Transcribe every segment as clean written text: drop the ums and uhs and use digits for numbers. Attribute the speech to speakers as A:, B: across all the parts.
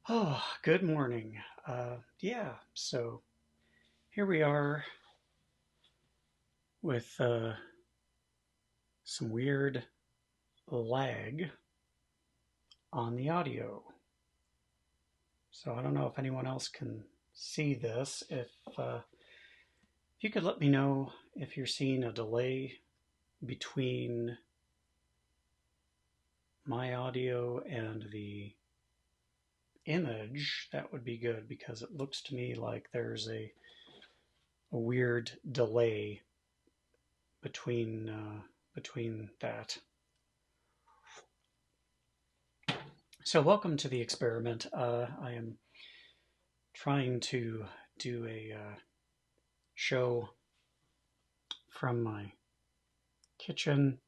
A: Oh, good morning. Yeah, so here we are with some weird lag on the audio. So I don't know if anyone else can see this. If you could let me know if you're seeing a delay between my audio and the image, that would be good because it looks to me like there's a weird delay between that. So, welcome to the experiment. I am trying to do a show from my kitchen,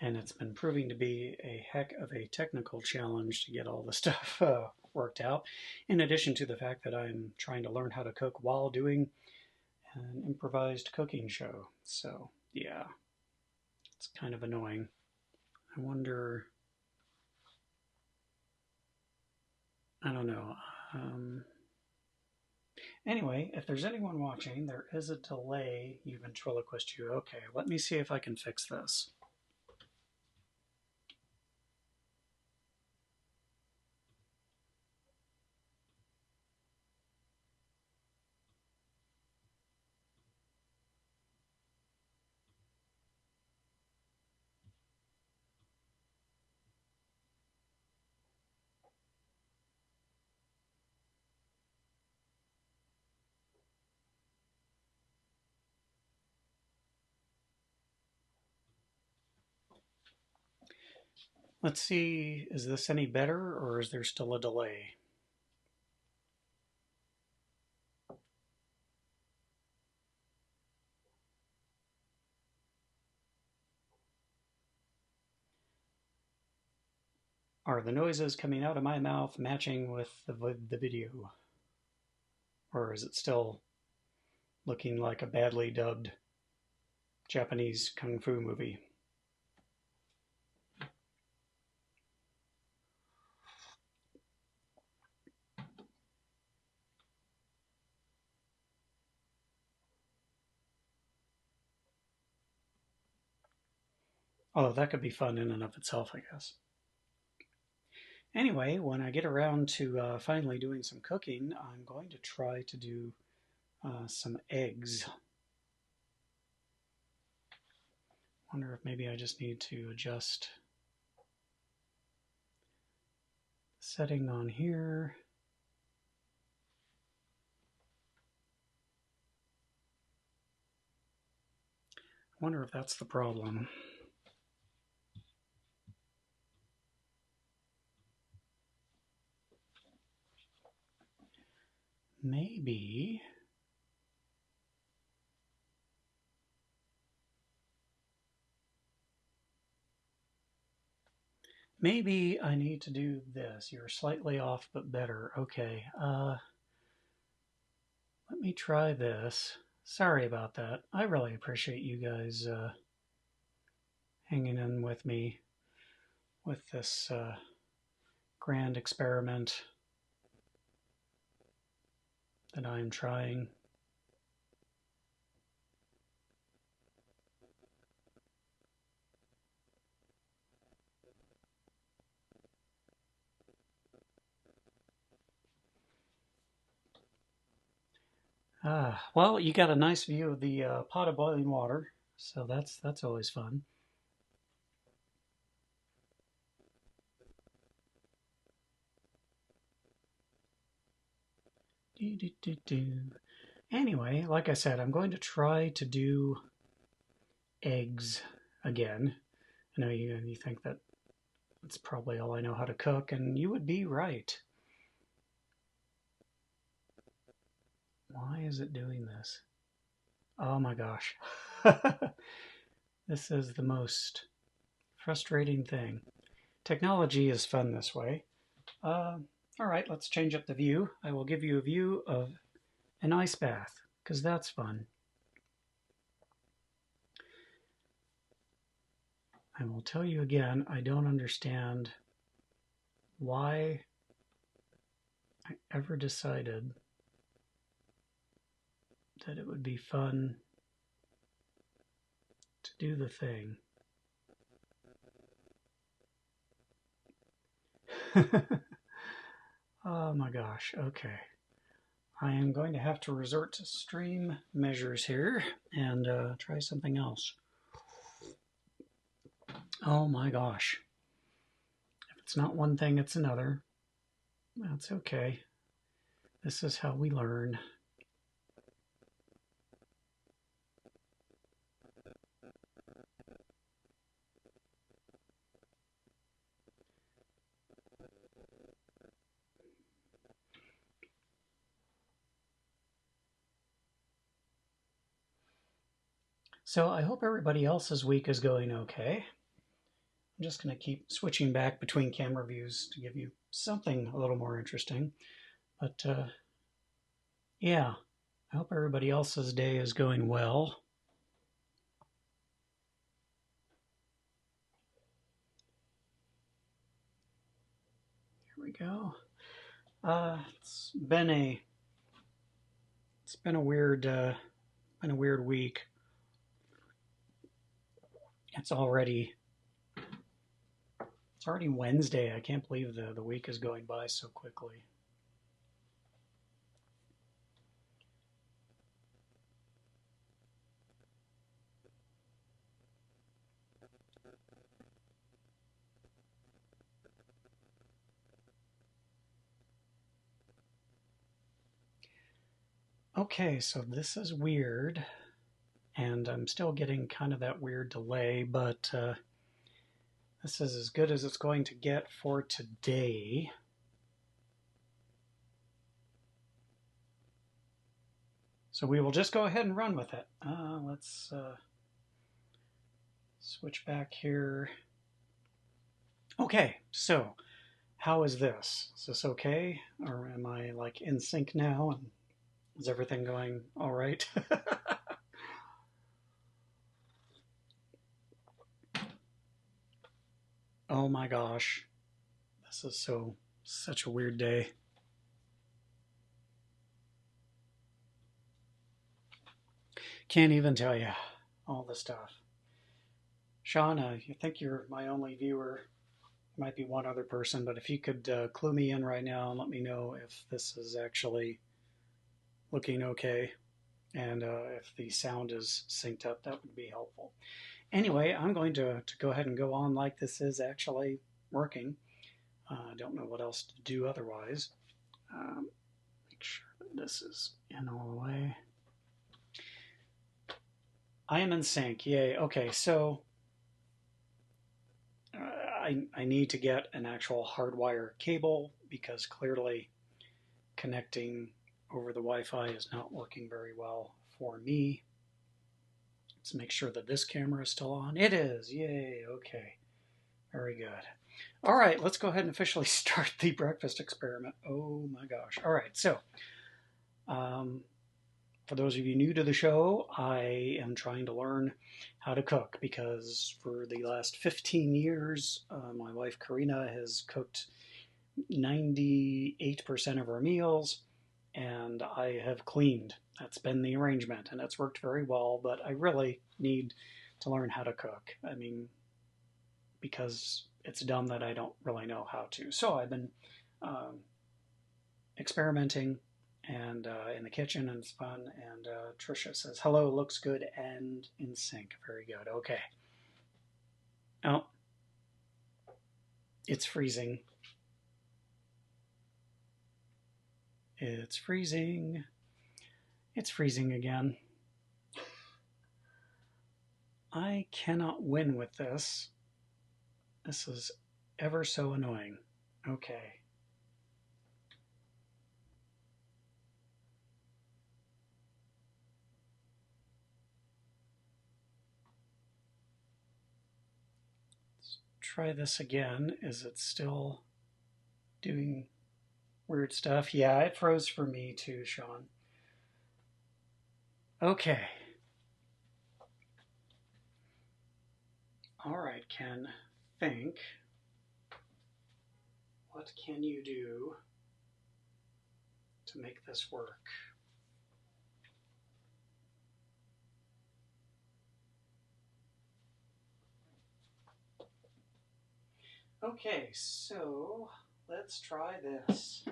A: and it's been proving to be a heck of a technical challenge to get all the stuff worked out. In addition to the fact that I'm trying to learn how to cook while doing an improvised cooking show. So, yeah, it's kind of annoying. I wonder, I don't know. Um, Anyway, if there's anyone watching, there is a delay. You ventriloquist you. Okay, let me see if I can fix this. Let's see, is this any better or is there still a delay? Are the noises coming out of my mouth matching with the video? Or is it still looking like a badly dubbed Japanese kung fu movie? Oh, that could be fun in and of itself, I guess. Anyway, when I get around to finally doing some cooking, I'm going to try to do some eggs. Wonder if maybe I just need to adjust the setting on here. Wonder if that's the problem. Maybe I need to do this. You're slightly off, but better. Okay. Let me try this. Sorry about that. I really appreciate you guys hanging in with me with this grand experiment that I'm trying. Well, you got a nice view of the pot of boiling water, so that's always fun. Do, do, do, do. Anyway, like I said, I'm going to try to do eggs again. I know you think that that's probably all I know how to cook, and you would be right. Why is it doing this? Oh my gosh. This is the most frustrating thing. Technology is fun this way. All right, let's change up the view. I will give you a view of an ice bath, because that's fun. I will tell you again, I don't understand why I ever decided that it would be fun to do the thing. Oh my gosh, okay. I am going to have to resort to stream measures here and try something else. Oh my gosh. If it's not one thing, it's another. That's okay. This is how we learn. So I hope everybody else's week is going okay. I'm just going to keep switching back between camera views to give you something a little more interesting. But yeah, I hope everybody else's day is going well. Here we go. It's been a weird week. It's already Wednesday. I can't believe the week is going by so quickly. Okay, so this is weird, and I'm still getting kind of that weird delay, but this is as good as it's going to get for today. So we will just go ahead and run with it. Let's switch back here. Okay, so how is this? Is this okay? Or am I like in sync now? And is everything going all right? Oh my gosh. This is such a weird day. Can't even tell you all the stuff. Sean, you think you're my only viewer? Might be one other person, but if you could clue me in right now and let me know if this is actually looking okay and if the sound is synced up, that would be helpful. Anyway, I'm going to go ahead and go on like this is actually working. I don't know what else to do otherwise. Make sure that this is in all the way. I am in sync. Yay. Okay, so I need to get an actual hardwire cable because clearly connecting over the Wi-Fi is not working very well for me. Let's make sure that this camera is still on. It is. Yay. Okay. Very good. All right, let's go ahead and officially start the breakfast experiment. Oh my gosh. All right, so for those of you new to the show, I am trying to learn how to cook because for the last 15 years, my wife Karina has cooked 98% of our meals, and I have cleaned. That's been the arrangement, and it's worked very well, but I really need to learn how to cook. I mean, because it's dumb that I don't really know how to. So I've been experimenting and in the kitchen, and it's fun. And Trisha says, hello, looks good and in sync. Very good. Okay. Oh, it's freezing. It's freezing. It's freezing again. I cannot win with this. This is ever so annoying. Okay. Let's try this again. Is it still doing weird stuff? Yeah, it froze for me too, Sean. Okay. All right, Ken. Think. What can you do to make this work. Okay, so let's try this.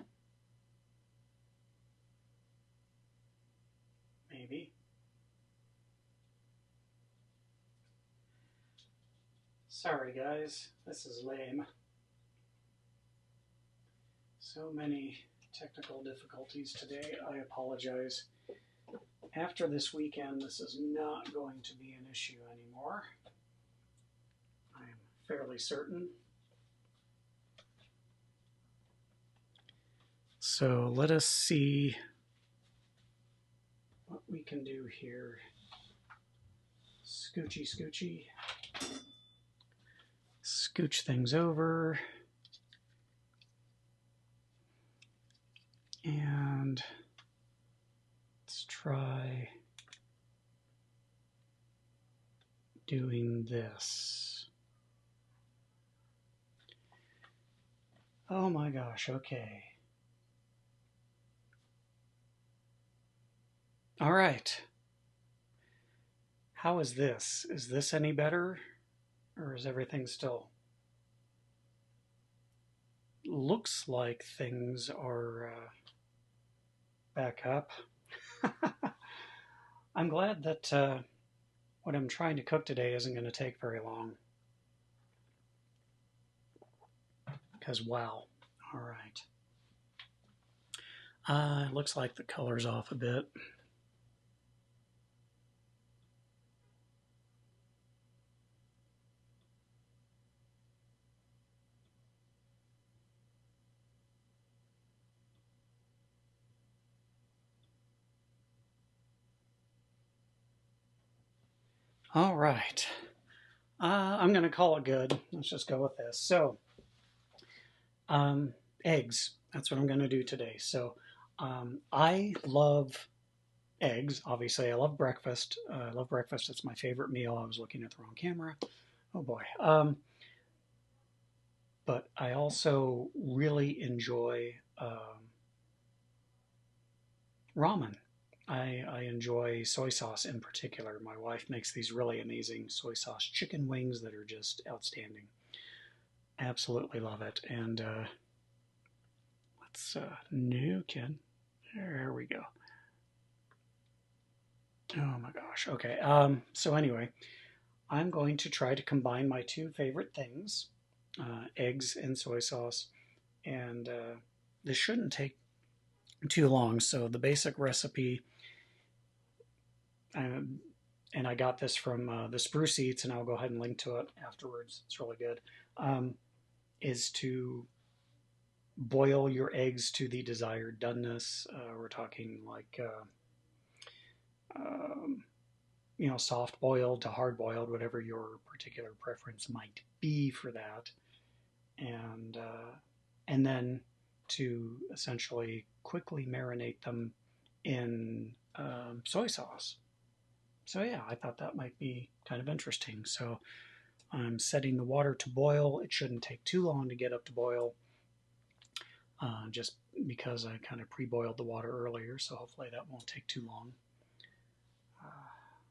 A: Maybe. Sorry guys, this is lame. So many technical difficulties today, I apologize. After this weekend, this is not going to be an issue anymore. I am fairly certain. So let us see what we can do here. Scoochy, scoochy. Scooch things over. And let's try doing this. Oh my gosh, okay. All right. How is this? Is this any better? Or is everything still? Looks like things are back up. I'm glad that what I'm trying to cook today isn't going to take very long. Because wow. All right. It looks like the color's off a bit. All right. I'm going to call it good. Let's just go with this. So, eggs. That's what I'm going to do today. So, I love eggs. Obviously, I love breakfast. I love breakfast. It's my favorite meal. I was looking at the wrong camera. Oh boy. But I also really enjoy ramen. I enjoy soy sauce in particular. My wife makes these really amazing soy sauce chicken wings that are just outstanding. Absolutely love it. And let's nuke in. There we go. Oh my gosh. Okay. So anyway, I'm going to try to combine my two favorite things, eggs and soy sauce. And this shouldn't take too long. So the basic recipe, and I got this from the Spruce Eats, and I'll go ahead and link to it afterwards. It's really good. Is to boil your eggs to the desired doneness. We're talking like soft boiled to hard boiled, whatever your particular preference might be for that, and then to essentially quickly marinate them in soy sauce. So yeah, I thought that might be kind of interesting. So I'm setting the water to boil. It shouldn't take too long to get up to boil, just because I kind of pre-boiled the water earlier, so hopefully that won't take too long.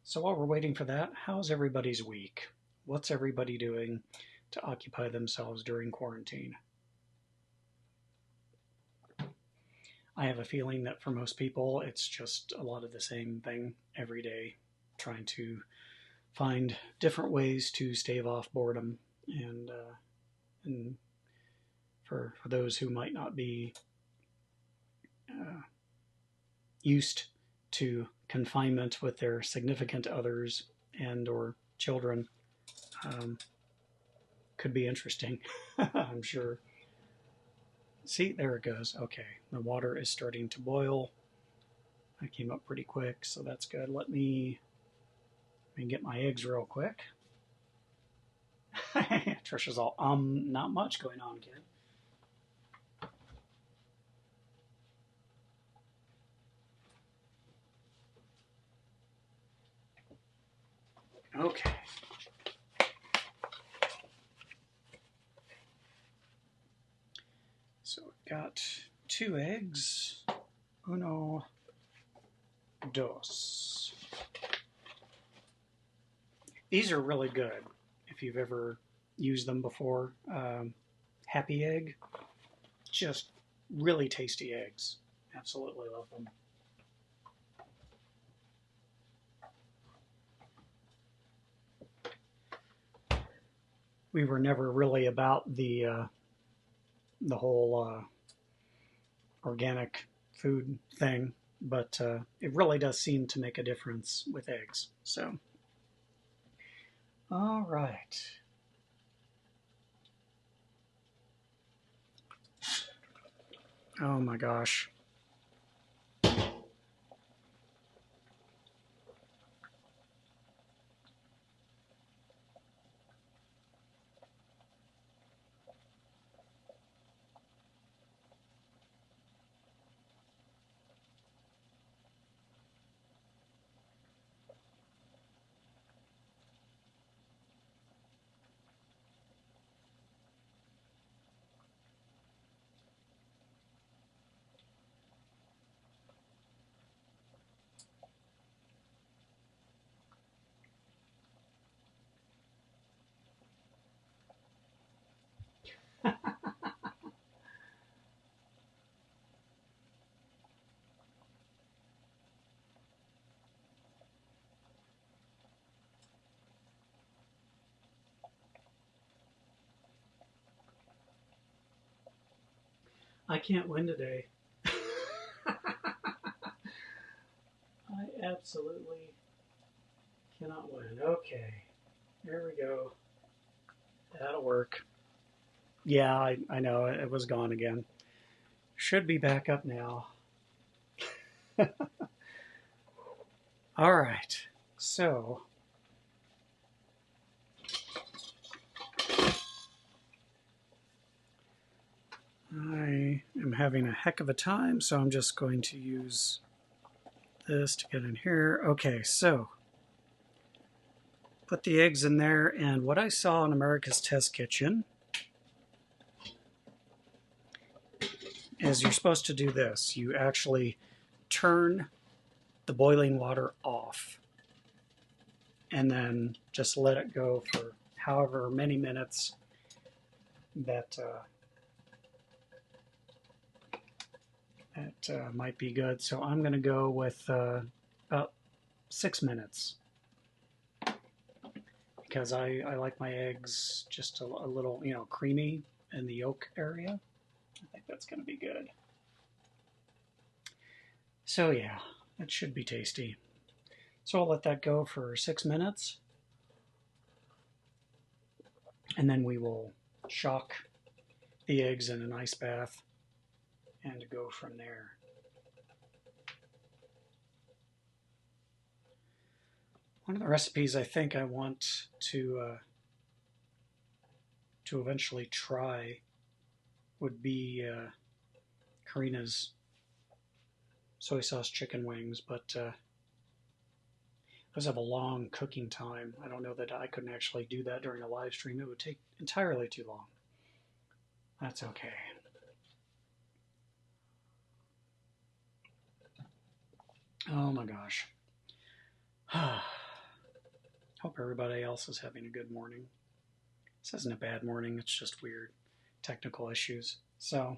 A: So while we're waiting for that, how's everybody's week? What's everybody doing to occupy themselves during quarantine? I have a feeling that for most people, it's just a lot of the same thing every day, trying to find different ways to stave off boredom. And for those who might not be used to confinement with their significant others and or children, could be interesting. I'm sure. See, there it goes. Okay, the water is starting to boil. I came up pretty quick, so that's good. Let me get my eggs real quick. Trisha's all, not much going on, kid. Okay. So we've got 2 eggs Uno, dos. These are really good if you've ever used them before. Happy Egg, just really tasty eggs. Absolutely love them. We were never really about the whole organic food thing, but it really does seem to make a difference with eggs. So, all right. Oh my gosh. I can't win today. I absolutely cannot win. Okay, here we go. That'll work. Yeah, I know. It was gone again. Should be back up now. All right. So, I am having a heck of a time, so I'm just going to use this to get in here. Okay, so put the eggs in there, and what I saw in America's Test Kitchen is you're supposed to do this. You actually turn the boiling water off and then just let it go for however many minutes that might be good. So I'm going to go with about 6 minutes because I like my eggs just a little, creamy in the yolk area. I think that's going to be good. So yeah, that should be tasty. So I'll let that go for 6 minutes. And then we will shock the eggs in an ice bath and go from there. One of the recipes I think I want to eventually try would be Karina's soy sauce chicken wings, but those have a long cooking time. I don't know that I couldn't actually do that during a live stream. It would take entirely too long. That's okay. Oh my gosh. Hope everybody else is having a good morning. This isn't a bad morning, it's just weird technical issues. So,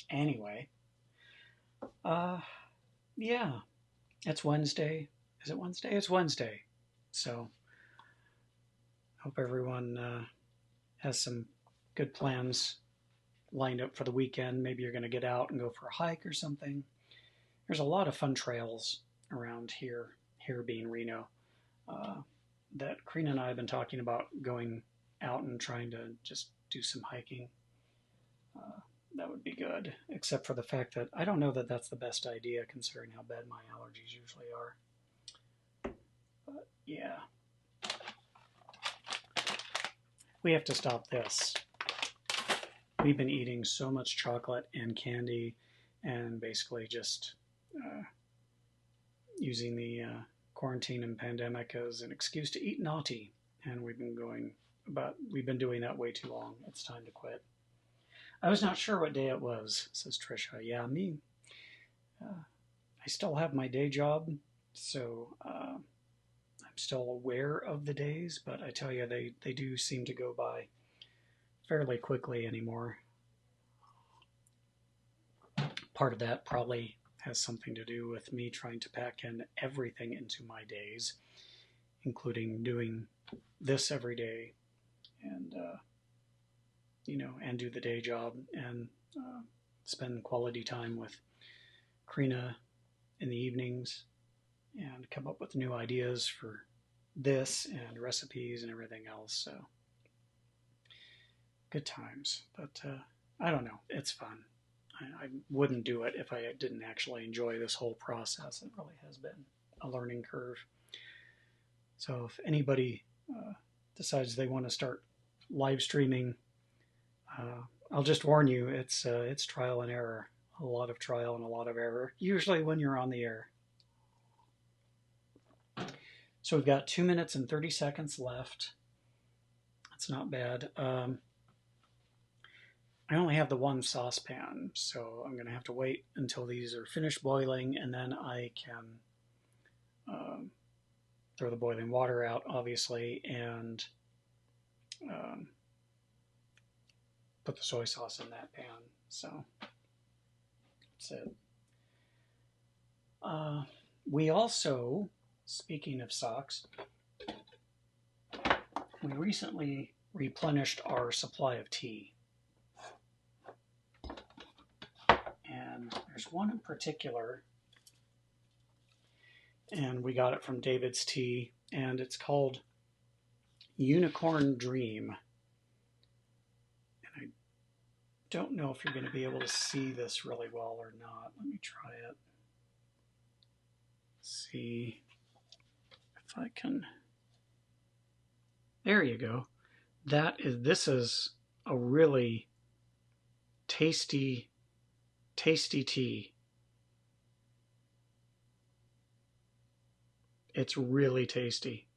A: anyway, yeah, it's Wednesday. Is it Wednesday? It's Wednesday. So, hope everyone has some good plans lined up for the weekend. Maybe you're going to get out and go for a hike or something. There's a lot of fun trails around here being Reno, that Karina and I have been talking about going out and trying to just do some hiking. That would be good, except for the fact that I don't know that that's the best idea considering how bad my allergies usually are. But yeah. We have to stop this. We've been eating so much chocolate and candy and basically just using the quarantine and pandemic as an excuse to eat naughty. And we've been doing that way too long. It's time to quit. I was not sure what day it was, says Trisha. Yeah, me. I still have my day job, so I'm still aware of the days, but I tell you, they do seem to go by fairly quickly anymore. Part of that probably has something to do with me trying to pack in everything into my days, including doing this every day, and and do the day job and spend quality time with Karina in the evenings and come up with new ideas for this and recipes and everything else. So good times, but I don't know, it's fun. I wouldn't do it if I didn't actually enjoy this whole process. It really has been a learning curve. So if anybody decides they want to start live streaming, I'll just warn you, it's trial and error. A lot of trial and a lot of error, usually when you're on the air. So we've got 2 minutes and 30 seconds left. That's not bad. I only have the one saucepan, so I'm going to have to wait until these are finished boiling, and then I can throw the boiling water out, obviously, and put the soy sauce in that pan. So that's it. We also, speaking of socks, we recently replenished our supply of tea. And there's one in particular, and we got it from David's Tea, and it's called Unicorn Dream. And I don't know if you're going to be able to see this really well or not. Let me try it. Let's see if I can. There you go. This is a really tasty tea. It's really tasty.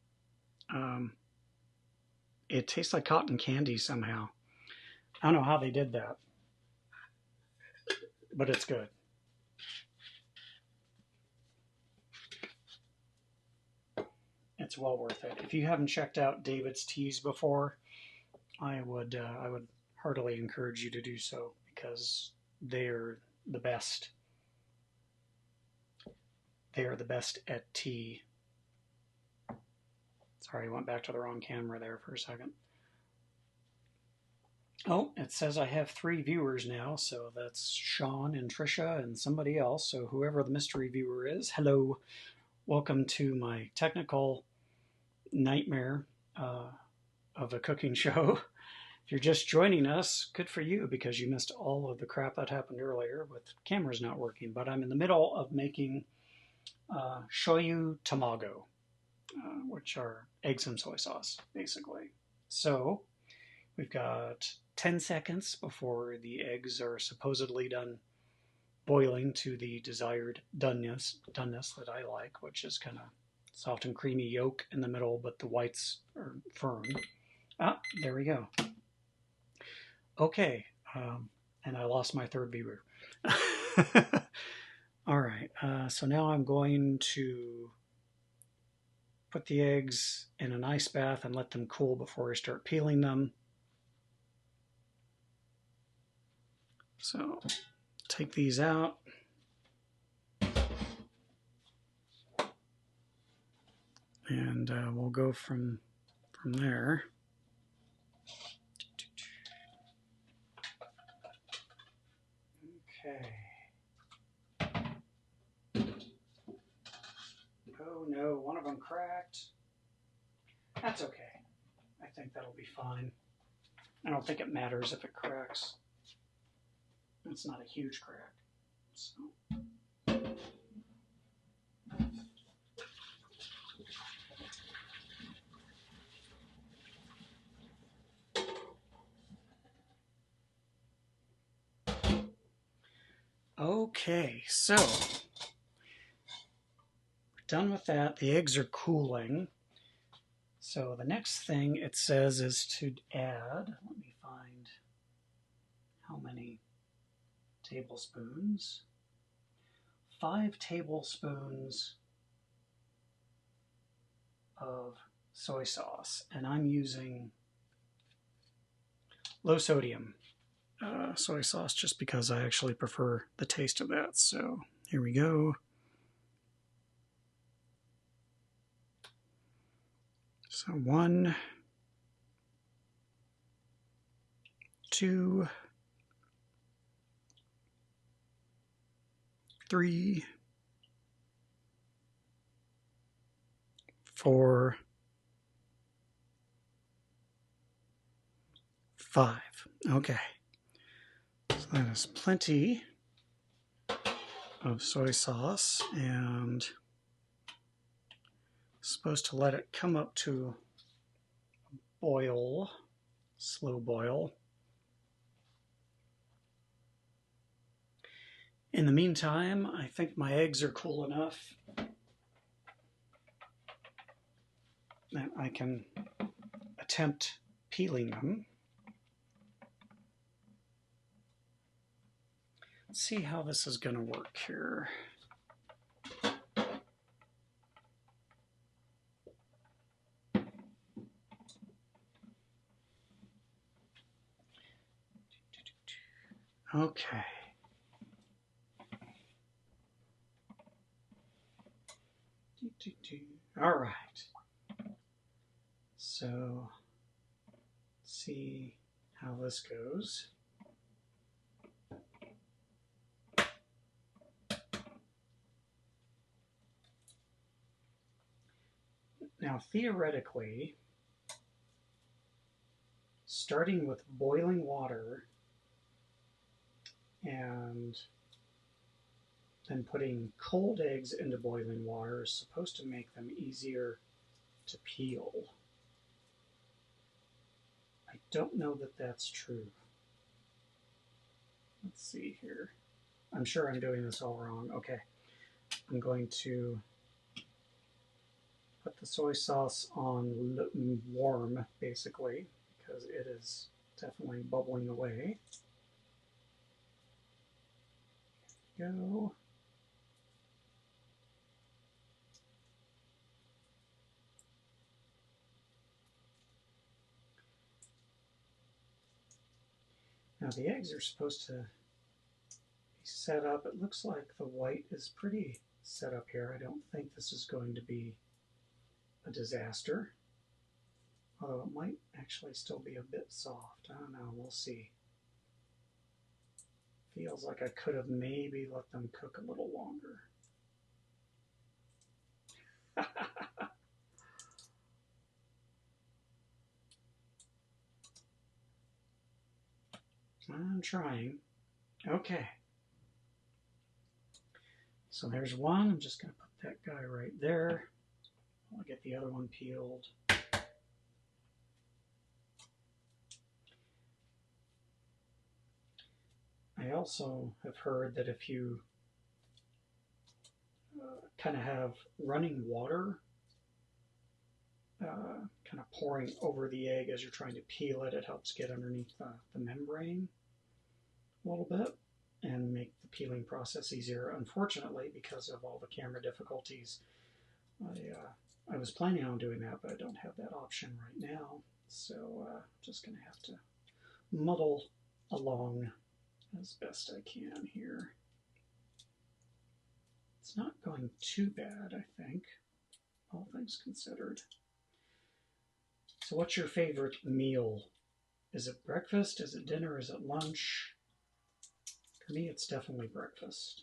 A: It tastes like cotton candy somehow. I don't know how they did that, but it's good. It's well worth it. If you haven't checked out David's Teas before, I would heartily encourage you to do so, because they're the best. They are the best at tea. Sorry, I went back to the wrong camera there for a second. Oh, it says I have 3 viewers now, so that's Sean and Trisha and somebody else. So whoever the mystery viewer is, hello. Welcome to my technical nightmare of a cooking show. If you're just joining us, good for you, because you missed all of the crap that happened earlier with cameras not working. But I'm in the middle of making Shoyu Tamago, which are eggs and soy sauce, basically. So we've got 10 seconds before the eggs are supposedly done boiling to the desired doneness that I like, which is kind of soft and creamy yolk in the middle, but the whites are firm. Ah, there we go. Okay, and I lost my 3rd viewer. All right, so now I'm going to put the eggs in an ice bath and let them cool before I start peeling them. So take these out. And we'll go from there. Okay. Oh no, one of them cracked. That's okay. I think that'll be fine. I don't think it matters if it cracks. It's not a huge crack. So. Okay, so we're done with that. The eggs are cooling. So the next thing it says is to add, let me find how many tablespoons. 5 tablespoons of soy sauce, and I'm using low sodium soy sauce just because I actually prefer the taste of that. So here we go. So 1, 2, 3, 4, 5. Okay. So that is plenty of soy sauce, and supposed to let it come up to boil, slow boil. In the meantime, I think my eggs are cool enough that I can attempt peeling them. Let's see how this is going to work here. Okay. All right. So, let's see how this goes. Now, theoretically, starting with boiling water and then putting cold eggs into boiling water is supposed to make them easier to peel. I don't know that that's true. Let's see here. I'm sure I'm doing this all wrong. Okay. I'm going to put the soy sauce on warm, basically, because it is definitely bubbling away. Go. Now the eggs are supposed to be set up. It looks like the white is pretty set up here. I don't think this is going to be a disaster. Although it might actually still be a bit soft. I don't know. We'll see. Feels like I could have maybe let them cook a little longer. I'm trying. Okay. So there's one. I'm just going to put that guy right there. I'll get the other one peeled. I also have heard that if you kind of have running water kind of pouring over the egg as you're trying to peel it, it helps get underneath the membrane a little bit and make the peeling process easier. Unfortunately, because of all the camera difficulties, I was planning on doing that, but I don't have that option right now. So just going to have to muddle along as best I can here. It's not going too bad, I think, all things considered. So what's your favorite meal? Is it breakfast? Is it dinner? Is it lunch? For me, it's definitely breakfast.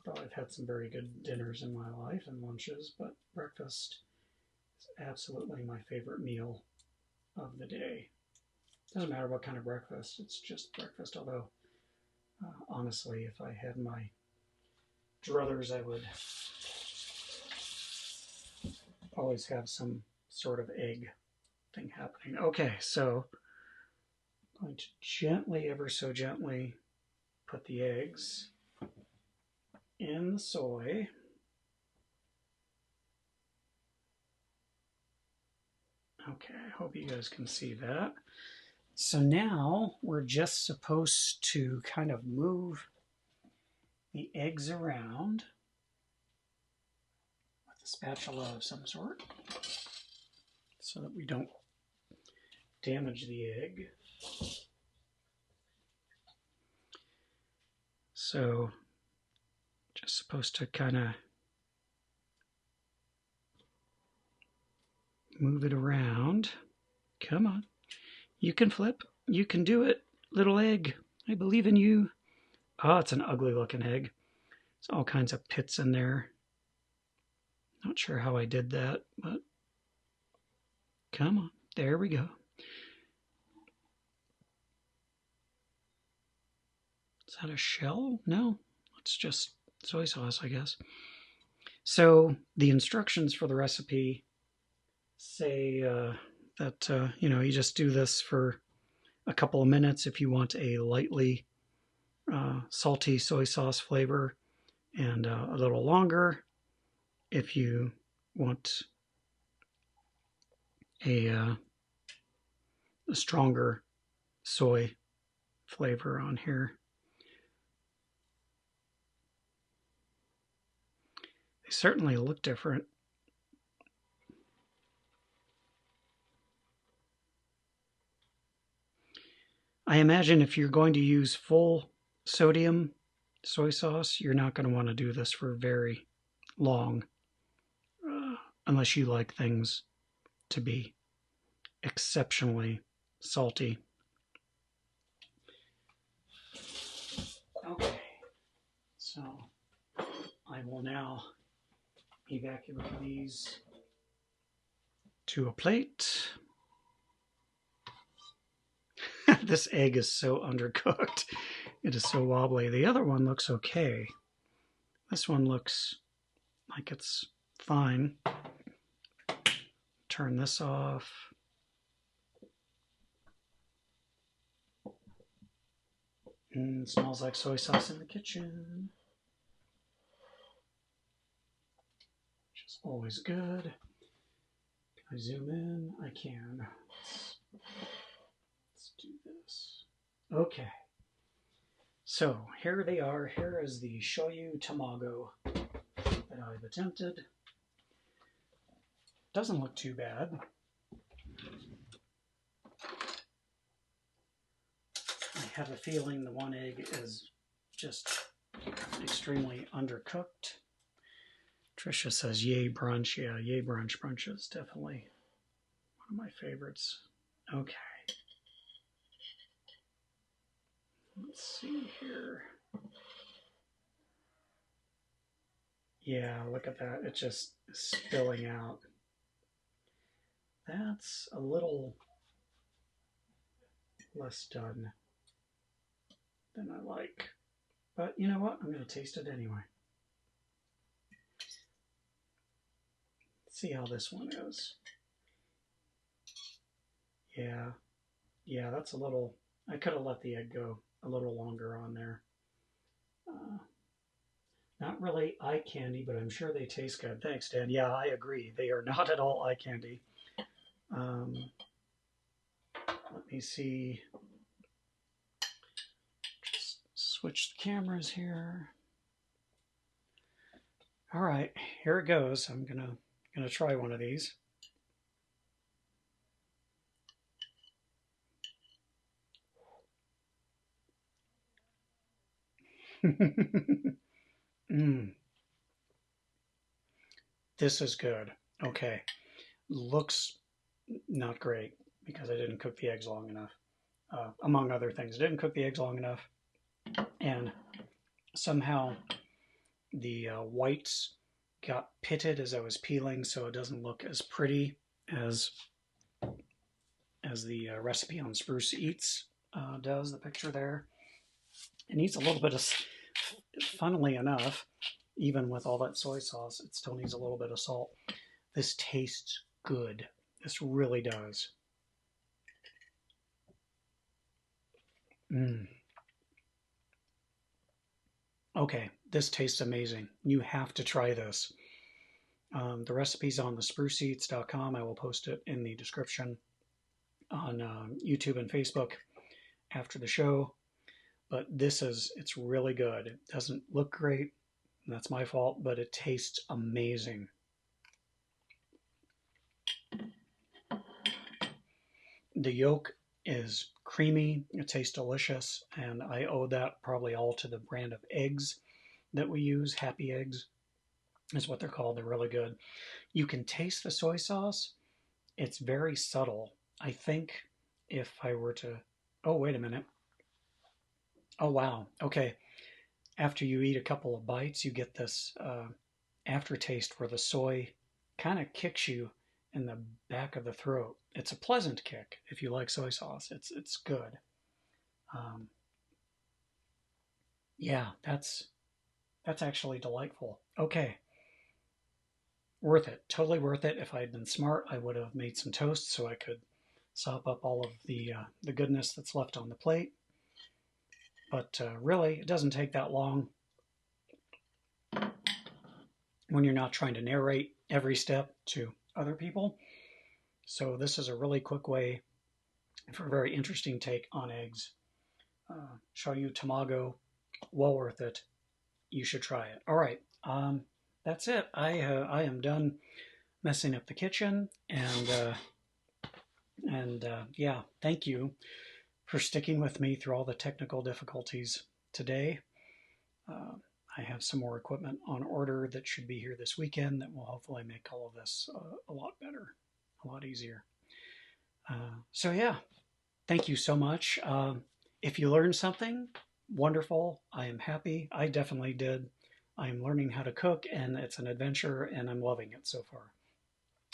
A: Although I've had some very good dinners in my life and lunches, but breakfast is absolutely my favorite meal of the day. Doesn't matter what kind of breakfast, it's just breakfast. Although, honestly, if I had my druthers, I would always have some sort of egg thing happening. Okay, so I'm going to gently, ever so gently, put the eggs in the soy. Okay, I hope you guys can see that. So now we're just supposed to kind of move the eggs around with a spatula of some sort so that we don't damage the egg. So just supposed to kind of move it around. Come on. You can flip. You can do it, little egg. I believe in you. Oh, it's an ugly looking egg. There's all kinds of pits in there. Not sure how I did that, but come on. There we go. Is that a shell? No, it's just soy sauce, I guess. So the instructions for the recipe say that, you just do this for a couple of minutes if you want a lightly salty soy sauce flavor, and a little longer if you want a stronger soy flavor on here. They certainly look different. I imagine if you're going to use full sodium soy sauce, you're not going to want to do this for very long, unless you like things to be exceptionally salty. Okay, so I will now evacuate these to a plate. This egg is so undercooked. It is so wobbly. The other one looks okay. This one looks like it's fine. Turn this off. It smells like soy sauce in the kitchen, which is always good. Can I zoom in? I can. Let's do this. Okay. So here they are. Here is the Shoyu Tamago that I've attempted. Doesn't look too bad. I have a feeling the one egg is just extremely undercooked. Tricia says, yay brunch. Yeah, yay brunch. Brunch is definitely one of my favorites. Okay. Let's see here. Yeah, look at that. It's just spilling out. That's a little less done than I like. But you know what? I'm going to taste it anyway. Let's see how this one is. Yeah, that's a little... I could have let the egg go a little longer on there. Not really eye candy, but I'm sure they taste good. Thanks, Dan. Yeah, I agree. They are not at all eye candy. Let me see. Just switch the cameras here. All right, here it goes. I'm gonna try one of these. This is good. Okay. Looks not great because I didn't cook the eggs long enough. Among other things, I didn't cook the eggs long enough. And somehow the whites got pitted as I was peeling, so it doesn't look as pretty as the recipe on Spruce Eats does, the picture there. It needs a little bit of, funnily enough, even with all that soy sauce, it still needs a little bit of salt. This tastes good. This really does. Okay, this tastes amazing. You have to try this. The recipe's on the spruceeats.com. I will post it in the description on YouTube and Facebook after the show. but it's really good. It doesn't look great, and that's my fault, but it tastes amazing. The yolk is creamy, it tastes delicious, and I owe that probably all to the brand of eggs that we use. Happy Eggs is what they're called. They're really good. You can taste the soy sauce. It's very subtle. I think if I were to, oh, wait a minute. Oh, wow. Okay. After you eat a couple of bites, you get this aftertaste where the soy kind of kicks you in the back of the throat. It's a pleasant kick if you like soy sauce. It's good. Um, yeah, that's actually delightful. Okay, worth it. Totally worth it. If I had been smart, I would have made some toast so I could sop up all of the goodness that's left on the plate. But really, it doesn't take that long when you're not trying to narrate every step to other people. So this is a really quick way for a very interesting take on eggs. Shoyu Tamago, well worth it. You should try it. All right, that's it. I am done messing up the kitchen, and yeah, thank you for sticking with me through all the technical difficulties today. Uh, I have some more equipment on order that should be here this weekend that will hopefully make all of this a lot better, a lot easier. So yeah, thank you so much. If you learned something, wonderful. I am happy. I definitely did. I am learning how to cook, and it's an adventure, and I'm loving it so far.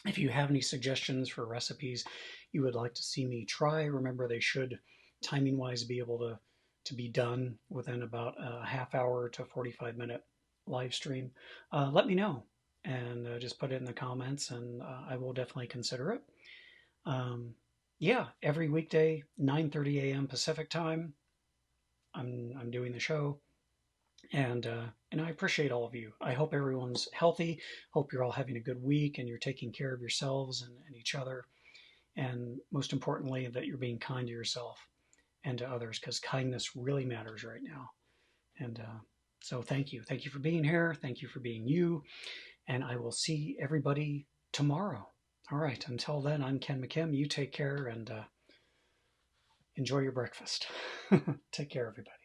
A: If you have any suggestions for recipes you would like to see me try, remember they should, timing wise, be able to be done within about a half hour to 45-minute live stream. Let me know and just put it in the comments, and I will definitely consider it. Yeah, every weekday, 9:30 a.m. Pacific time, I'm doing the show, and I appreciate all of you. I hope everyone's healthy. Hope you're all having a good week and you're taking care of yourselves and each other, and most importantly, that you're being kind to yourself and to others, because kindness really matters right now. And so, thank you for being here. Thank you for being you, and I will see everybody tomorrow. All right. Until then, I'm Ken McKim. You take care and enjoy your breakfast. Take care, everybody.